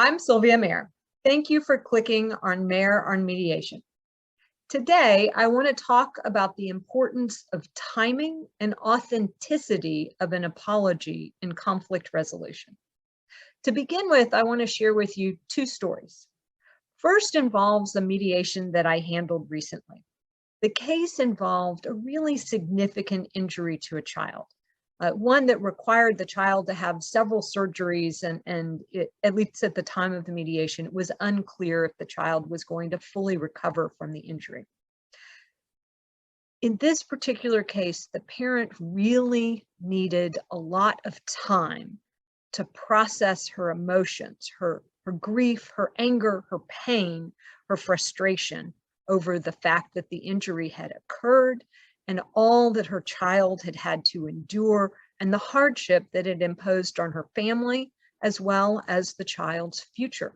I'm Sylvia Mayer. Thank you for clicking on Mayer on Mediation. Today, I want to talk about the importance of timing and authenticity of an apology in conflict resolution. To begin with, I want to share with you two stories. First involves a mediation that I handled recently. The case involved a really significant injury to a child. One that required the child to have several surgeries, and at least at the time of the mediation, it was unclear if the child was going to fully recover from the injury. In this particular case, the parent really needed a lot of time to process her emotions, her grief, her anger, her pain, her frustration over the fact that the injury had occurred and all that her child had had to endure and the hardship that it imposed on her family, as well as the child's future.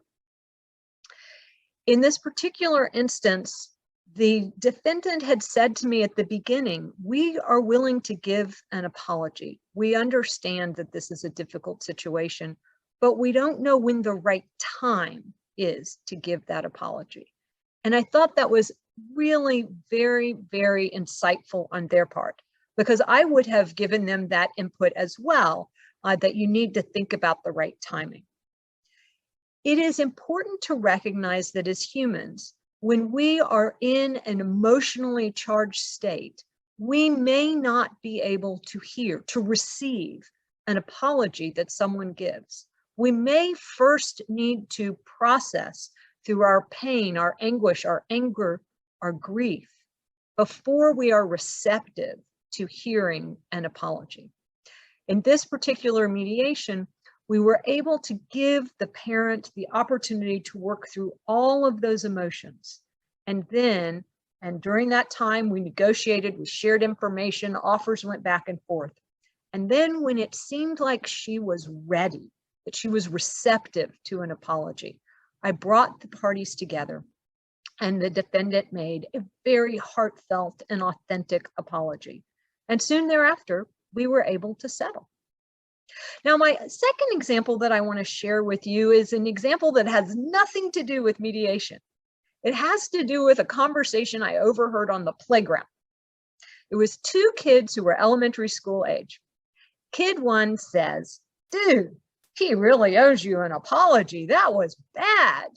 In this particular instance, the defendant had said to me at the beginning, we are willing to give an apology. We understand that this is a difficult situation, but we don't know when the right time is to give that apology. And I thought that was really very, very insightful on their part, because I would have given them that input as well, that you need to think about the right timing. It is important to recognize that as humans, when we are in an emotionally charged state, we may not be able to hear, to receive an apology that someone gives. We may first need to process through our pain, our anguish, our anger, our grief, before we are receptive to hearing an apology. In this particular mediation, we were able to give the parent the opportunity to work through all of those emotions. And during that time, we negotiated, we shared information, offers went back and forth. And then when it seemed like she was ready, that she was receptive to an apology, I brought the parties together, and the defendant made a very heartfelt and authentic apology. And soon thereafter, we were able to settle. Now, my second example that I want to share with you is an example that has nothing to do with mediation. It has to do with a conversation I overheard on the playground. It was two kids who were elementary school age. Kid one says, "Dude, he really owes you an apology. That was bad."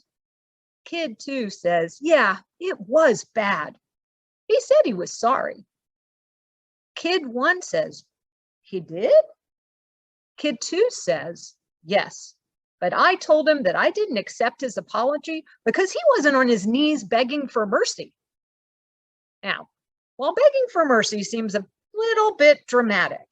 Kid two says, "Yeah, it was bad. He said he was sorry." Kid one says, "He did?" Kid two says, "Yes, but I told him that I didn't accept his apology because he wasn't on his knees begging for mercy." Now, while begging for mercy seems a little bit dramatic,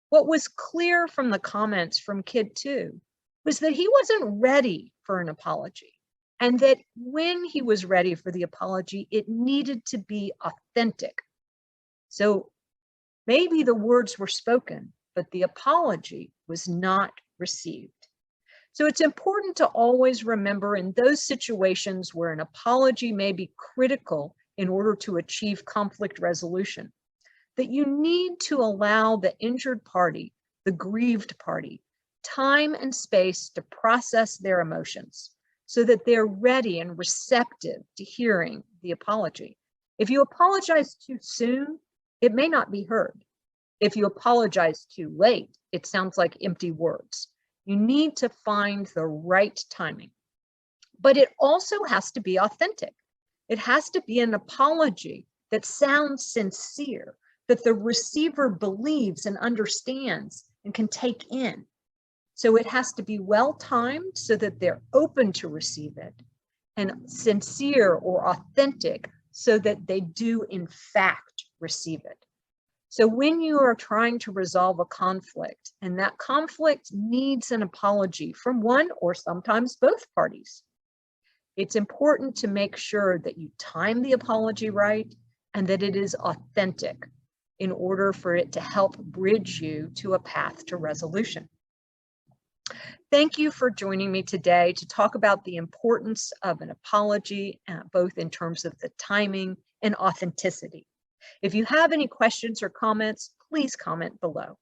what was clear from the comments from Kid two was that he wasn't ready for an apology, and that when he was ready for the apology, it needed to be authentic. So maybe the words were spoken, but the apology was not received. So it's important to always remember in those situations where an apology may be critical in order to achieve conflict resolution, that you need to allow the injured party, the grieved party, time and space to process their emotions so that they're ready and receptive to hearing the apology. If you apologize too soon, it may not be heard. If you apologize too late, it sounds like empty words. You need to find the right timing. But it also has to be authentic. It has to be an apology that sounds sincere, that the receiver believes and understands and can take in. So it has to be well-timed so that they're open to receive it, and sincere or authentic so that they do in fact receive it. So when you are trying to resolve a conflict and that conflict needs an apology from one or sometimes both parties, it's important to make sure that you time the apology right and that it is authentic in order for it to help bridge you to a path to resolution. Thank you for joining me today to talk about the importance of an apology, both in terms of the timing and authenticity. If you have any questions or comments, please comment below.